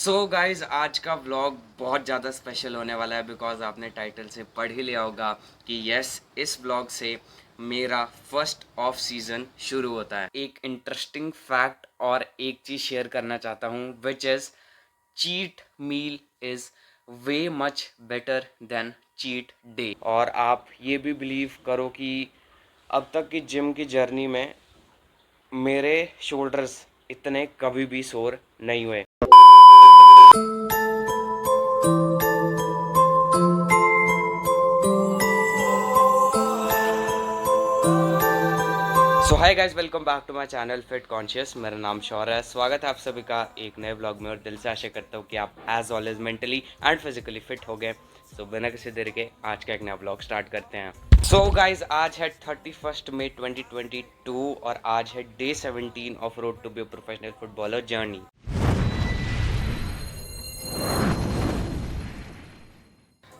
So guys आज का vlog बहुत ज़्यादा स्पेशल होने वाला है बिकॉज आपने टाइटल से पढ़ ही लिया होगा कि यस इस व्लॉग से मेरा फर्स्ट ऑफ सीज़न शुरू होता है। एक इंटरेस्टिंग फैक्ट और एक चीज़ शेयर करना चाहता हूँ which is cheat meal is way much better than cheat day. और आप ये भी बिलीव करो कि अब तक की जिम की जर्नी में मेरे शोल्डर्स इतने कभी भी सोर नहीं हुए। So hi guys, welcome back to my channel Fit Conscious. मेरा नाम शौर्य है। स्वागत है आप सभी का एक नए व्लॉग में और दिल से आशा करता हूँ कि आप as always mentally and physically fit हो गए। सो बिना किसी देर के आज का एक नया व्लॉग स्टार्ट करते हैं। सो गाइस आज है 31 मई 2022 और आज है day 17 of road to be a professional footballer journey.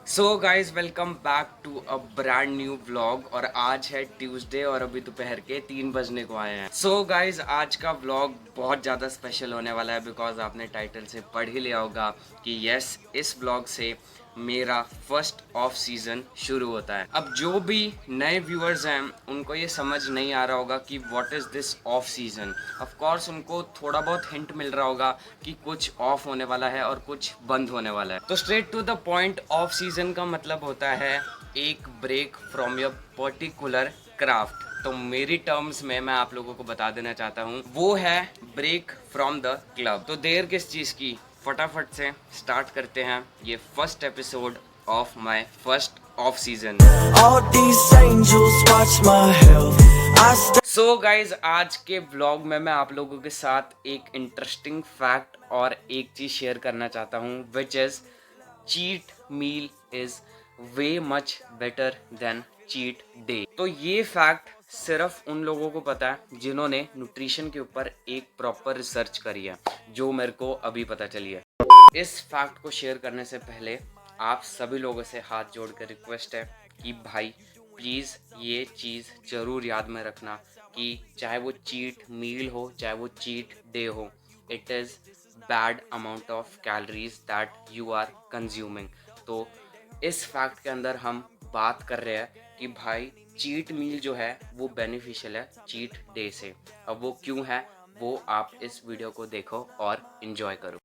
So guys welcome back to a brand new vlog और आज है ट्यूसडे और अभी दोपहर के 3 बजने को आए हैं। सो गाइज आज का व्लॉग बहुत ज़्यादा स्पेशल होने वाला है बिकॉज आपने टाइटल से पढ़ ही लिया होगा कि यस इस व्लॉग से मेरा फर्स्ट ऑफ सीज़न शुरू होता है। अब जो भी नए व्यूअर्स हैं उनको ये समझ नहीं आ रहा होगा कि what is this of season. Of course उनको थोड़ा बहुत हिंट मिल रहा होगा कि कुछ ऑफ होने वाला है और कुछ बंद होने वाला है। तो straight to the point, off season का मतलब होता है एक break from your particular craft. तो मेरी टर्म्स में मैं आप लोगों को बता देना चाहता हूँ वो है ब्रेक फ्रॉम द क्लब। तो देर किस चीज़ की, फटाफट से स्टार्ट करते हैं ये first episode of my first off season. So guys आज के व्लॉग में मैं आप लोगों के साथ एक इंटरेस्टिंग फैक्ट और एक चीज़ शेयर करना चाहता हूँ which is cheat meal is way much better than cheat day. तो ये फैक्ट सिर्फ उन लोगों को पता है जिन्होंने न्यूट्रिशन के ऊपर एक प्रॉपर रिसर्च करी है, जो मेरे को अभी पता चली है। इस फैक्ट को शेयर करने से पहले आप सभी लोगों से हाथ जोड़ कर रिक्वेस्ट है कि भाई प्लीज़ ये चीज़ ज़रूर याद में रखना कि चाहे वो चीट मील हो चाहे वो चीट डे हो, it is bad amount of calories that you are consuming. तो इस फैक्ट के अंदर हम बात कर रहे हैं कि भाई चीट मील जो है वो बेनिफिशियल है चीट डे से। अब वो क्यों है वो आप इस वीडियो को देखो और इन्जॉय करो।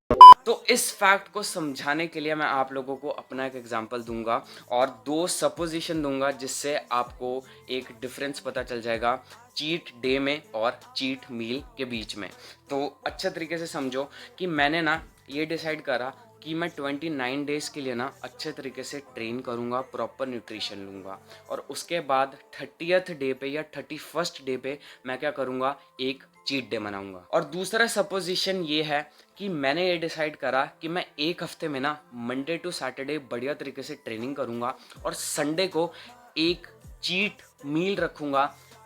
तो इस फैक्ट को समझाने के लिए मैं आप लोगों को अपना एक एग्जांपल दूंगा और दो सपोजिशन दूंगा जिससे आपको एक डिफरेंस पता चल जाएगा चीट डे में और चीट मील के बीच में। तो अच्छे तरीके से समझो कि मैंने ना ये डिसाइड करा कि मैं 29 डेज़ के लिए ना अच्छे तरीके से ट्रेन करूँगा, प्रॉपर न्यूट्रिशन लूँगा और उसके बाद 30th डे पे या 31st डे पे मैं क्या करूँगा, एक चीट डे मनाऊँगा। और दूसरा सपोजिशन ये है कि मैंने ये डिसाइड करा कि मैं एक हफ्ते में ना मंडे टू सैटरडे बढ़िया तरीके से ट्रेनिंग करूँगा और संडे को एक चीट मील रखूँगा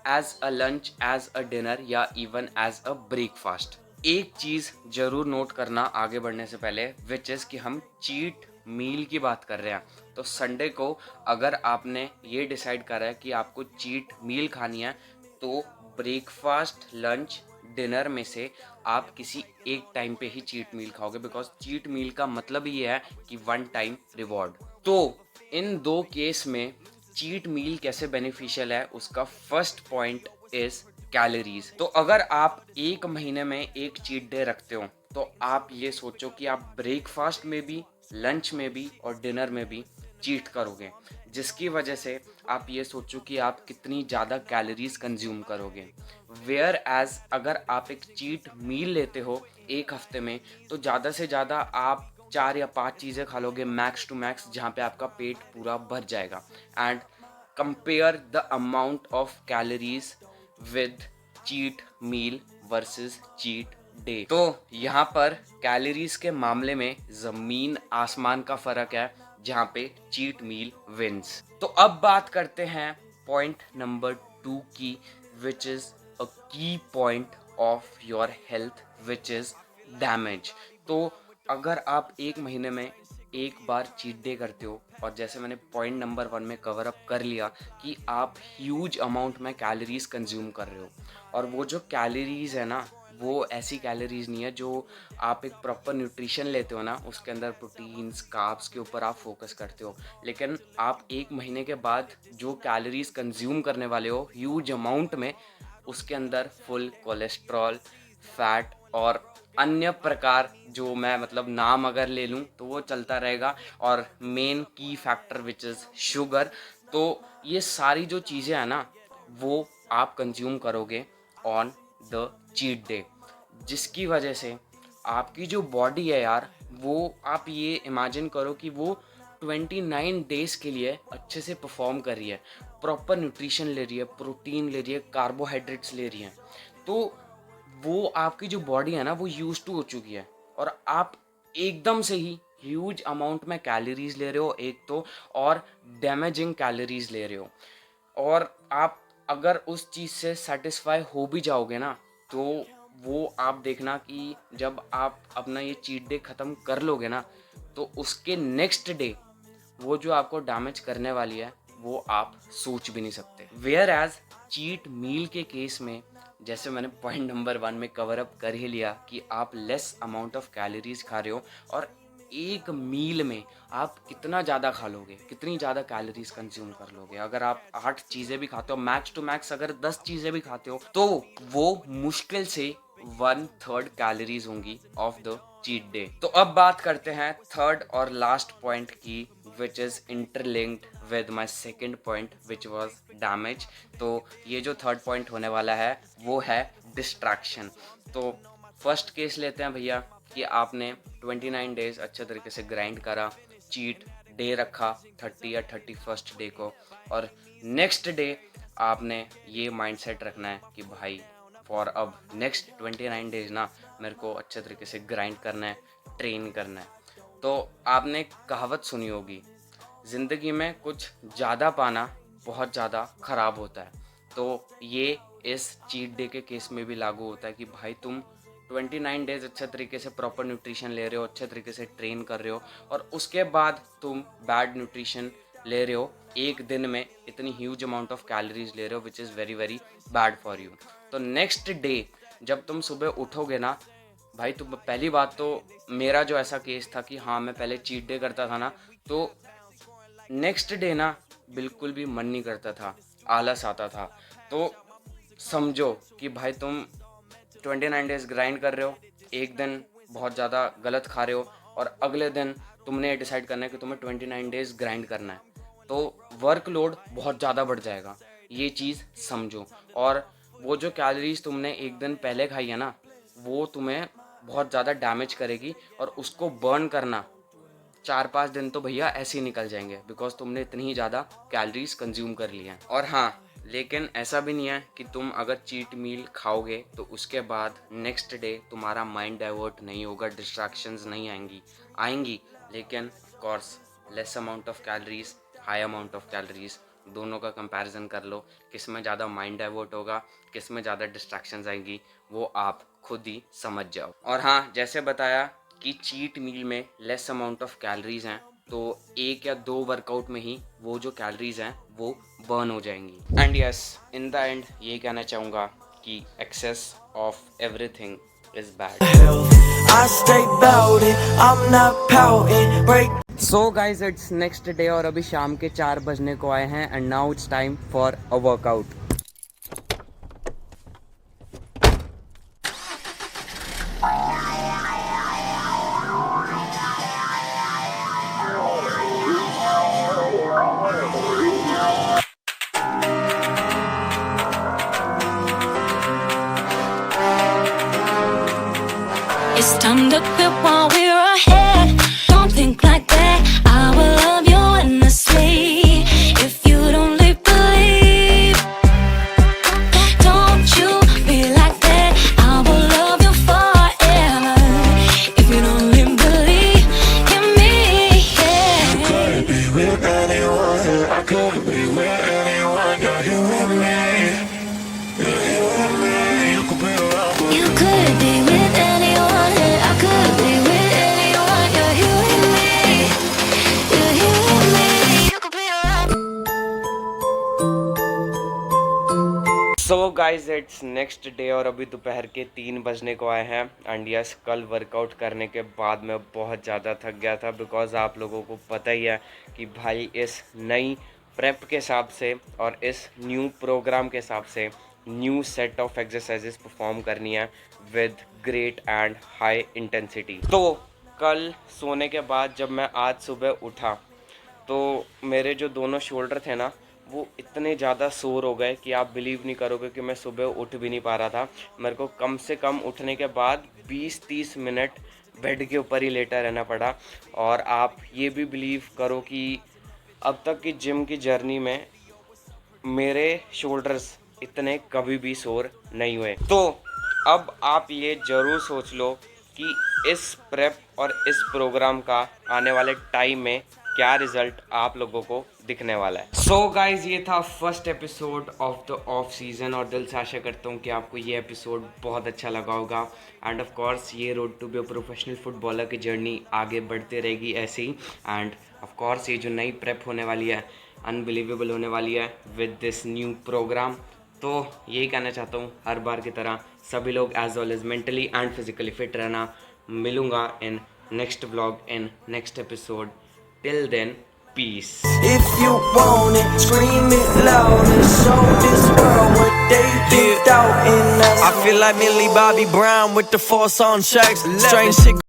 as a lunch, as a dinner या इवन एज अ ब्रेकफास्ट। एक चीज़ ज़रूर नोट करना आगे बढ़ने से पहले विच इज़ कि हम चीट मील की बात कर रहे हैं। तो संडे को अगर आपने ये डिसाइड करा है कि आपको चीट मील खानी है तो ब्रेकफास्ट, लंच, डिनर में से आप किसी एक टाइम पे ही चीट मील खाओगे बिकॉज चीट मील का मतलब ये है कि वन टाइम रिवॉर्ड। तो इन दो केस में चीट मील कैसे बेनिफिशियल है उसका फर्स्ट पॉइंट इज कैलोरीज। तो अगर आप एक महीने में एक चीट डे रखते हो तो आप ये सोचो कि आप ब्रेकफास्ट में भी, लंच में भी और डिनर में भी चीट करोगे, जिसकी वजह से आप ये सोचो कि आप कितनी ज़्यादा कैलोरीज कंज्यूम करोगे। वेयर एज अगर आप एक चीट मील लेते हो एक हफ्ते में तो ज़्यादा से ज़्यादा आप 4 या 5 चीज़ें खा लोगे मैक्स टू मैक्स, जहाँ पे आपका पेट पूरा भर जाएगा। And compare the amount of calories with cheat meal versus cheat day. तो यहाँ पर कैलोरीज के मामले में ज़मीन आसमान का फ़र्क है, जहाँ पे चीट मील विंस। तो अब बात करते हैं पॉइंट नंबर 2 की, विच इज़ अ की point of your health which is damage. तो अगर आप एक महीने में एक बार चीट डे करते हो और जैसे मैंने पॉइंट नंबर 1 में कवर अप कर लिया कि आप ह्यूज अमाउंट में कैलोरीज कंज्यूम कर रहे हो और वो जो कैलोरीज है ना वो ऐसी कैलोरीज नहीं है जो आप एक प्रॉपर न्यूट्रिशन लेते हो ना, उसके अंदर प्रोटीन्स कार्ब्स के ऊपर आप फोकस करते हो। लेकिन आप 1 महीने के बाद जो कैलोरीज कंज्यूम करने वाले हो ह्यूज अमाउंट में, उसके अंदर फुल कोलेस्ट्रॉल, फैट और अन्य प्रकार, जो मैं मतलब नाम अगर ले लूँ तो वो चलता रहेगा, और मेन की फैक्टर विच इज़ शुगर। तो ये सारी जो चीज़ें हैं ना, वो आप कंज्यूम करोगे ऑन द चीट डे, जिसकी वजह से आपकी जो बॉडी है यार, वो आप ये इमेजिन करो कि वो 29 डेज़ के लिए अच्छे से परफॉर्म कर रही है, प्रॉपर न्यूट्रिशन ले रही है, प्रोटीन ले रही है, कार्बोहाइड्रेट्स ले रही है। तो वो आपकी जो बॉडी है ना, वो यूज टू हो चुकी है, और आप एकदम से ही ह्यूज अमाउंट में कैलोरीज ले रहे हो एक तो, और डैमेजिंग कैलोरीज ले रहे हो। और आप अगर उस चीज़ से सेटिस्फाई हो भी जाओगे ना, तो वो आप देखना कि जब आप अपना ये चीट डे ख़त्म कर लोगे ना, तो उसके नेक्स्ट डे वो जो आपको डैमेज करने वाली है, वो आप सोच भी नहीं सकते। वेयर एज चीट मील के केस में, जैसे मैंने पॉइंट नंबर 1 में कवर अप कर ही लिया कि आप लेस अमाउंट ऑफ कैलोरीज खा रहे हो, और एक मील में आप कितना ज़्यादा खा लोगे, कितनी ज़्यादा कैलोरीज कंज्यूम कर लोगे। अगर आप 8 चीज़ें भी खाते हो, मैक्स टू मैक्स अगर 10 चीज़ें भी खाते हो, तो वो मुश्किल से 1/3 कैलोरीज होंगी ऑफ द चीट डे। तो अब बात करते हैं थर्ड और लास्ट पॉइंट की, which is interlinked with my second point which was damage. तो ये जो थर्ड पॉइंट होने वाला है वो है डिस्ट्रैक्शन। तो फर्स्ट केस लेते हैं भैया कि आपने 29 डेज अच्छे तरीके से ग्राइंड करा, चीट डे रखा 30 या 31st डे को, और नेक्स्ट डे आपने ये माइंडसेट रखना है कि भाई फॉर अब नेक्स्ट 29 डेज ना मेरे को अच्छे तरीके से ग्राइंड करना है, ट्रेन करना है। तो आपने एक कहावत सुनी होगी, ज़िंदगी में कुछ ज़्यादा पाना बहुत ज़्यादा ख़राब होता है। तो ये इस चीट डे के केस में भी लागू होता है कि भाई तुम 29 डेज अच्छे तरीके से प्रॉपर न्यूट्रिशन ले रहे हो, अच्छे तरीके से ट्रेन कर रहे हो, और उसके बाद तुम बैड न्यूट्रिशन ले रहे हो, एक दिन में इतनी ह्यूज अमाउंट ऑफ कैलोरीज ले रहे हो which is very very bad for you. तो नेक्स्ट डे जब तुम सुबह उठोगे ना भाई, तो पहली बात तो मेरा जो ऐसा केस था कि हाँ मैं पहले चीट डे करता था ना, तो नेक्स्ट डे ना बिल्कुल भी मन नहीं करता था, आलस आता था। तो समझो कि भाई तुम 29 डेज ग्राइंड कर रहे हो, एक दिन बहुत ज़्यादा गलत खा रहे हो, और अगले दिन तुमने डिसाइड करना है कि तुम्हें 29 डेज ग्राइंड करना है, तो वर्कलोड बहुत ज़्यादा बढ़ जाएगा, ये चीज़ समझो। और वो जो कैलोरीज तुमने एक दिन पहले खाई है ना, वो तुम्हें बहुत ज़्यादा डैमेज करेगी, और उसको बर्न करना 4-5 दिन तो भैया ऐसे ही निकल जाएंगे, बिकॉज तुमने इतनी ही ज़्यादा कैलोरीज कंज्यूम कर ली हैं। और हाँ, लेकिन ऐसा भी नहीं है कि तुम अगर चीट मील खाओगे तो उसके बाद नेक्स्ट डे तुम्हारा माइंड डाइवर्ट नहीं होगा, डिस्ट्रैक्शंस नहीं आएंगी, लेकिन of course less amount of calories, high amount of calories, दोनों का कंपैरिजन कर लो, किस में ज़्यादा माइंड डाइवर्ट होगा, किस में ज़्यादा डिस्ट्रैक्शंस आएंगी, वो आप खुद ही समझ जाओ। और हाँ, जैसे बताया कि चीट मील में लेस अमाउंट ऑफ कैलोरीज हैं, तो 1 या 2 वर्कआउट में ही वो जो कैलोरीज हैं वो बर्न हो जाएंगी। And yes, in the end ये कहना चाहूँगा कि excess of everything is bad. So guys, it's next day और अभी शाम के 4 बजने को आए हैं, and now it's time for a workout. It's time to quit while we're ahead. Don't think like that. I will love you endlessly. If you don't believe, don't you be like that. I will love you forever. If you don't believe in me, yeah. You could be with anyone. I could be with anyone. You're you and me. You're you and me. You could be around. You could be with anyone. I could guys it's next day और अभी दोपहर के 3 बजने को आए हैं and yes कल workout करने के बाद मैं बहुत ज़्यादा थक गया था बिकॉज आप लोगों को पता ही है कि भाई इस नई प्रेप के हिसाब से और इस न्यू प्रोग्राम के हिसाब से new set of exercises perform करनी है with great and high intensity. तो कल सोने के बाद जब मैं आज सुबह उठा तो मेरे जो दोनों शोल्डर थे ना वो इतने ज़्यादा सोर हो गए कि आप बिलीव नहीं करोगे कि मैं सुबह उठ भी नहीं पा रहा था। मेरे को कम से कम उठने के बाद 20-30 मिनट बेड के ऊपर ही लेटा रहना पड़ा। और आप ये भी बिलीव करो कि अब तक की जिम की जर्नी में मेरे शोल्डर्स इतने कभी भी सोर नहीं हुए। तो अब आप ये ज़रूर सोच लो कि इस प्रेप और इस प्रोग्राम का आने वाले टाइम में क्या रिजल्ट आप लोगों को दिखने वाला है। सो गाइज ये था first episode of the of season और दिल से आशा करता हूँ कि आपको ये एपिसोड बहुत अच्छा लगा होगा। एंड ऑफ कोर्स ये road to be a professional footballer की जर्नी आगे बढ़ते रहेगी ऐसे ही। एंड ऑफ कोर्स ये जो नई प्रेप होने वाली है अनबिलीवेबल होने वाली है विद दिस न्यू प्रोग्राम। तो यही कहना चाहता हूँ हर बार की तरह सभी लोग as well as mentally and physically fit रहना। मिलूँगा in next vlog in next episode. Till then, peace. If you want it, scream it loud and show this world what they did out in us. I feel like Millie Bobby Brown with the force on tracks. Strange shit.